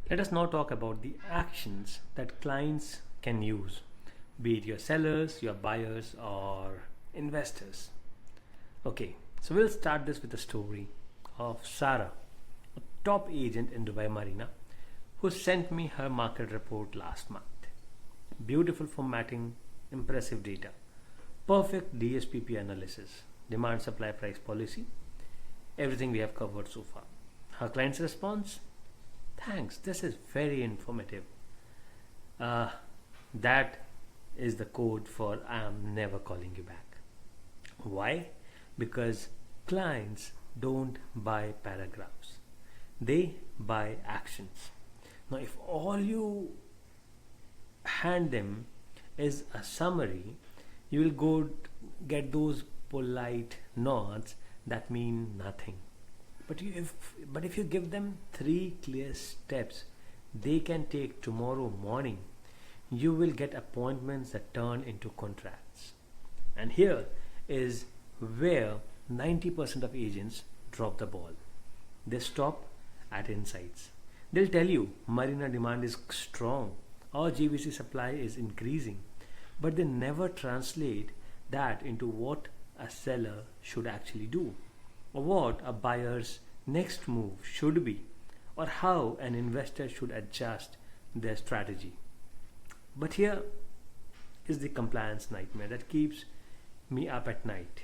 Let us now talk about the actions that clients can use, be it your sellers, your buyers, or investors. Okay, so we'll start this with a story of Sarah, a top agent in Dubai Marina, who sent me her market report last month. Beautiful formatting, impressive data, perfect DSPP analysis, demand supply price policy, everything we have covered so far. Her client's response: thanks, this is very informative. Uh, that is the code for I am never calling you back. Why? Because clients don't buy paragraphs, they buy actions. Now, if all you hand them is a summary, you will go get those polite nods that mean nothing. But if you give them three clear steps they can take tomorrow morning, you will get appointments that turn into contracts. And here is where 90% of agents drop the ball. They stop at insights. They'll tell you marina demand is strong or GVC supply is increasing, but they never translate that into what a seller should actually do, or what a buyer's next move should be, or how an investor should adjust their strategy. But here is the compliance nightmare that keeps me up at night.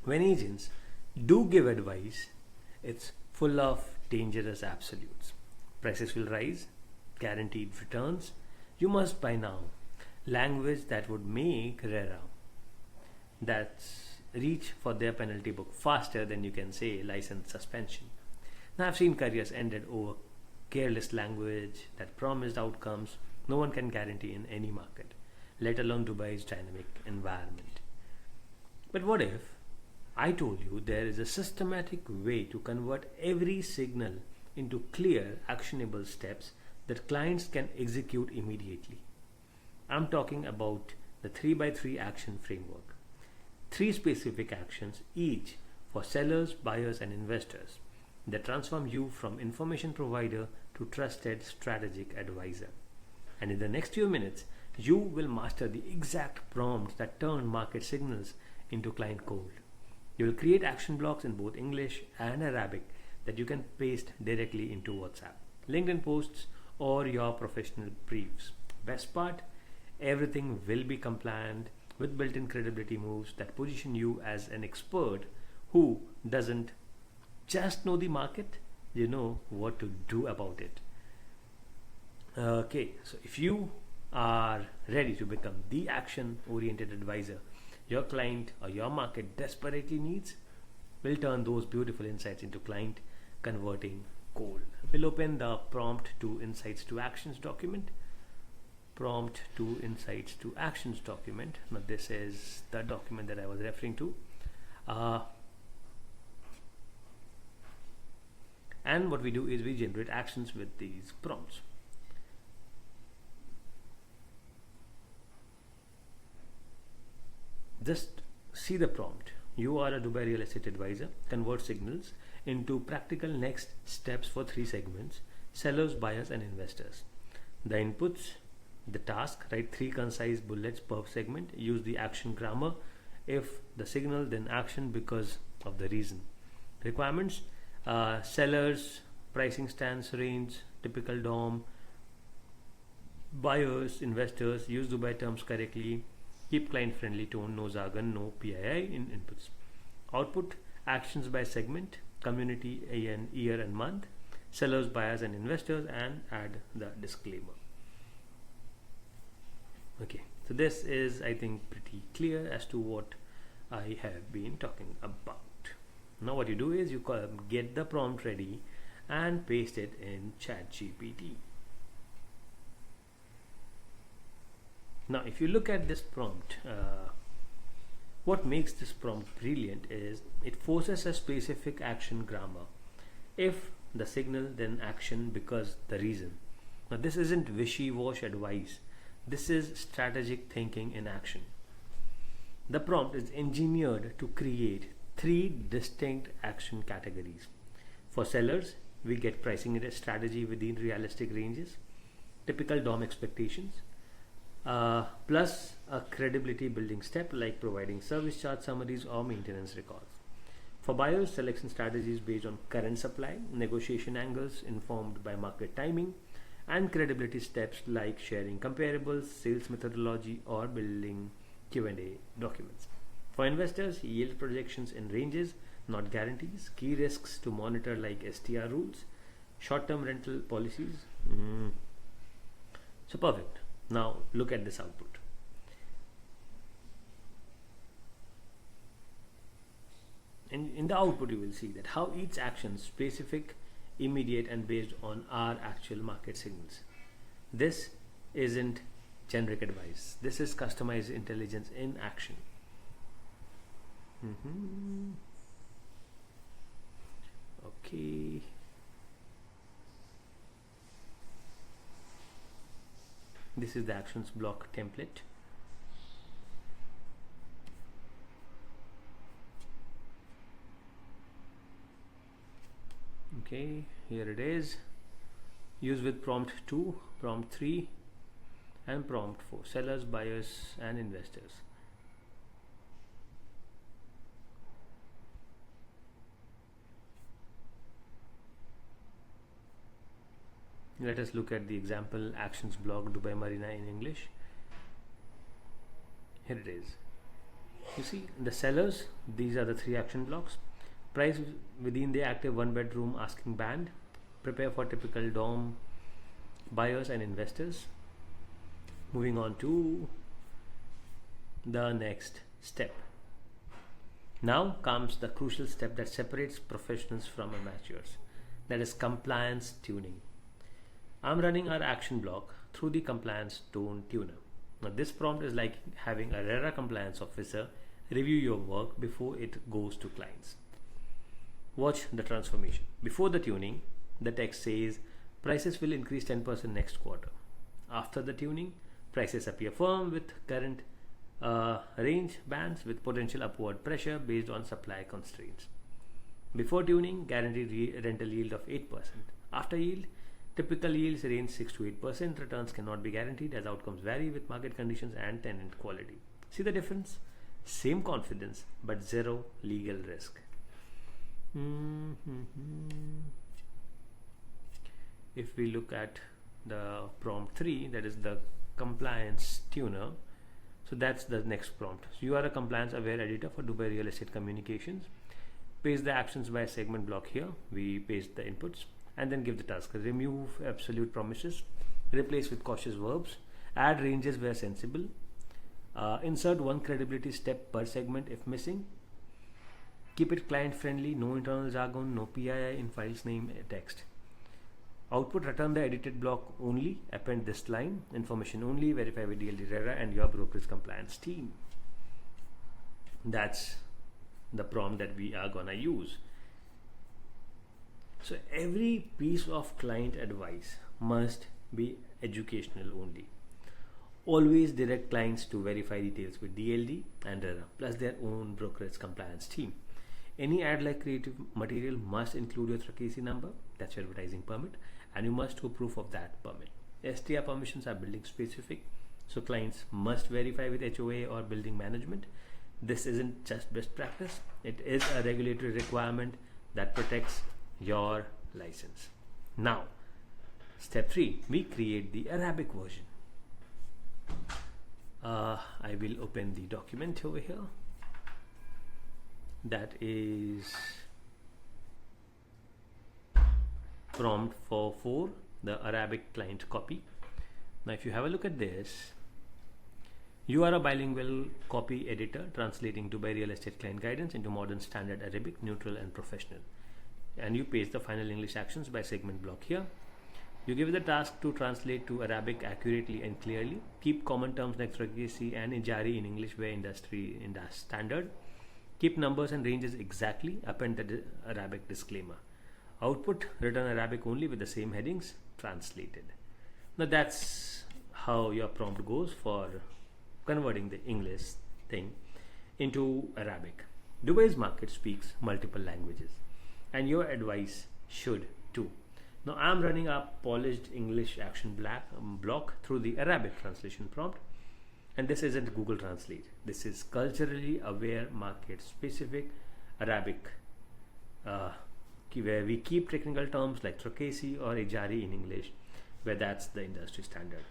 When agents do give advice, it's full of dangerous absolutes. Prices will rise, guaranteed returns, you must buy now. Language that would make RERA, that's reach for their penalty book faster than you can say license suspension. Now, I've seen careers ended over careless language that promised outcomes no one can guarantee in any market, let alone Dubai's dynamic environment. But what if I told you there is a systematic way to convert every signal into clear, actionable steps that clients can execute immediately? I'm talking about the 3 by 3 action framework. Three specific actions, each for sellers, buyers, and investors, that transform you from information provider to trusted strategic advisor. And in the next few minutes, you will master the exact prompts that turn market signals into client code. You will create action blocks in both English and Arabic that you can paste directly into WhatsApp, LinkedIn posts, or your professional briefs. Best part, everything will be compliant with built in credibility moves that position you as an expert who doesn't just know the market, you know what to do about it. Okay, so if you are ready to become the action oriented advisor your client or your market desperately needs, we'll turn those beautiful insights into client converting gold. We'll open the prompt to insights to actions document. Prompt to insights to actions document. Now, this is the document that I was referring to. And what we do is we generate actions with these prompts. Just see the prompt. You are a Dubai real estate advisor. Convert signals into practical next steps for three segments: sellers, buyers, and investors. The inputs, the task: write three concise bullets per segment. Use the action grammar. If the signal, then action because of the reason. Requirements: sellers, pricing stance range, typical DOM. Buyers, investors, use Dubai terms correctly. Keep client friendly tone, no jargon, no PII in inputs. Output: actions by segment, community, AN, year and month, sellers, buyers, and investors, and add the disclaimer. Okay, so this is, I think, pretty clear as to what I have been talking about. Now, what you do is you get the prompt ready and paste it in ChatGPT. Now, if you look at this prompt, what makes this prompt brilliant is it forces a specific action grammar. If the signal, then action because the reason. Now, this isn't wishy-washy advice. This is strategic thinking in action. The prompt is engineered to create three distinct action categories. For sellers, we get pricing strategy within realistic ranges, typical DOM expectations, plus a credibility building step like providing service charge summaries or maintenance records. For buyers, selection strategies based on current supply, negotiation angles informed by market timing, and credibility steps like sharing comparables, sales methodology, or building Q&A documents. For investors, yield projections in ranges, not guarantees, key risks to monitor like STR rules, short-term rental policies. So perfect. Now look at this output. In the output you will see that how each action specific, immediate, and based on our actual market signals. This isn't generic advice. This is customized intelligence in action. Okay. This is the actions block template. Okay, here it is. Use with prompt 2, prompt 3, and prompt 4. Sellers, buyers, and investors. Let us look at the example actions block Dubai Marina in English. Here it is. You see the sellers, these are the 3 action blocks. Price within the active 1-bedroom asking band. Prepare for typical DOM, buyers and investors. Moving on to the next step. Now comes the crucial step that separates professionals from amateurs. That is compliance tuning. I'm running our action block through the compliance tone tuner. Now this prompt is like having a RERA compliance officer review your work before it goes to clients. Watch the transformation. Before the tuning, the text says prices will increase 10% next quarter. After the tuning, prices appear firm with current range bands with potential upward pressure based on supply constraints. Before tuning, guaranteed rental yield of 8%. After yield, typical yields range 6 to 8%. Returns cannot be guaranteed as outcomes vary with market conditions and tenant quality. See the difference? Same confidence but zero legal risk. If we look at the prompt 3, that is the compliance tuner, so that's the next prompt. So you are a compliance aware editor for Dubai Real Estate Communications. Paste the actions by segment block here. We paste the inputs and then give the task. Remove absolute promises, replace with cautious verbs, add ranges where sensible, insert 1 credibility step per segment if missing. Keep it client friendly, no internal jargon, no PII in files name text. Output, return the edited block only, append this line, information only, verify with DLD RERA and your brokerage compliance team. That's the prompt that we are gonna use. So every piece of client advice must be educational only. Always direct clients to verify details with DLD and RERA plus their own brokerage compliance team. Any ad like creative material must include your KC number, that's your advertising permit, and you must show proof of that permit. STR permissions are building specific, so clients must verify with HOA or building management. This isn't just best practice, it is a regulatory requirement that protects your license. Now, step 3, we create the Arabic version. I will open the document over here. That is prompt for 4, the Arabic client copy. Now if you have a look at this, you are a bilingual copy editor translating Dubai real estate client guidance into modern standard Arabic, neutral and professional. And you paste the final English actions by segment block here. You give the task to translate to Arabic accurately and clearly. Keep common terms like Turkish and Ijari in English where industry standard. Keep numbers and ranges exactly. Append the Arabic disclaimer. Output, return Arabic only with the same headings, translated. Now that's how your prompt goes for converting the English thing into Arabic. Dubai's market speaks multiple languages and your advice should 2. Now I'm running a polished English action block through the Arabic translation prompt, and this isn't Google Translate. This is culturally aware, market specific Arabic, where we keep technical terms like trochasi or ijari in English, where that's the industry standard.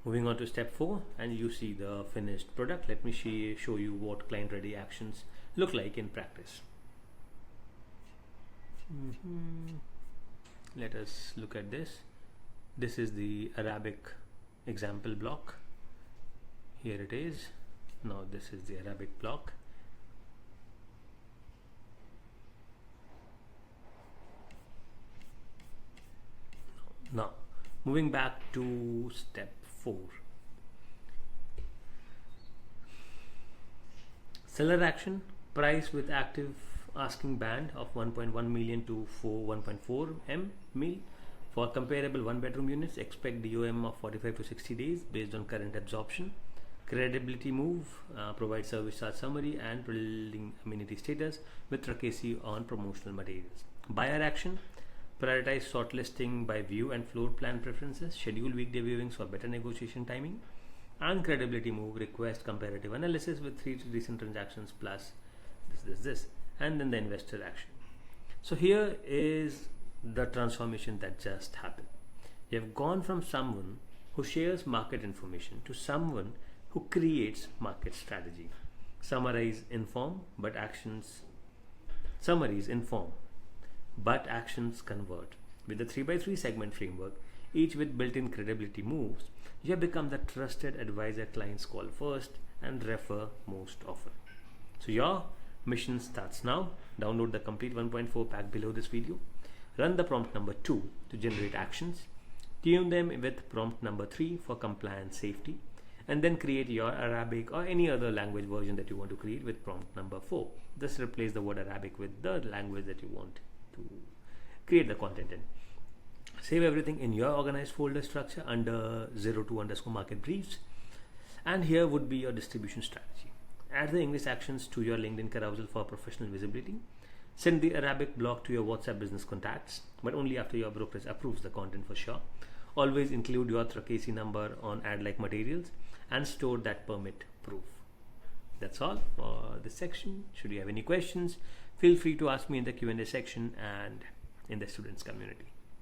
Moving on to step 4, and you see the finished product. Let me show you what client ready actions look like in practice. Let us look at this. This is the Arabic example block. Here it is. Now this is the Arabic block. Now moving back to step 4. Seller action: price with active asking band of 1.1 million to 1.4 mil for comparable 1-bedroom units. Expect DOM of 45 to 60 days based on current absorption. Credibility move: provide service charge summary and building amenity status with trochasi on promotional materials. Buyer action: prioritize shortlisting by view and floor plan preferences. Schedule weekday viewings for better negotiation timing. And credibility move: request comparative analysis with 3 recent transactions plus this. And then the investor action. So here is the transformation that just happened. You have gone from someone who shares market information to someone who creates market strategy. Summaries inform, but actions convert. With the 3x3 segment framework, each with built-in credibility moves, you have become the trusted advisor clients call first and refer most often. So your mission starts now. Download the complete 1.4 pack below this video. Run the prompt number 2 to generate actions. Tune them with prompt number 3 for compliance safety. And then create your Arabic or any other language version that you want to create with prompt number 4. Just replace the word Arabic with the language that you want to create the content in. Save everything in your organized folder structure under 02_market briefs. And here would be your distribution strategy. Add the English actions to your LinkedIn carousel for professional visibility. Send the Arabic block to your WhatsApp business contacts, but only after your brokerage approves the content for sure. Always include your trochasi number on ad-like materials and store that permit proof. That's all for this section. Should you have any questions, feel free to ask me in the Q&A section and in the students community.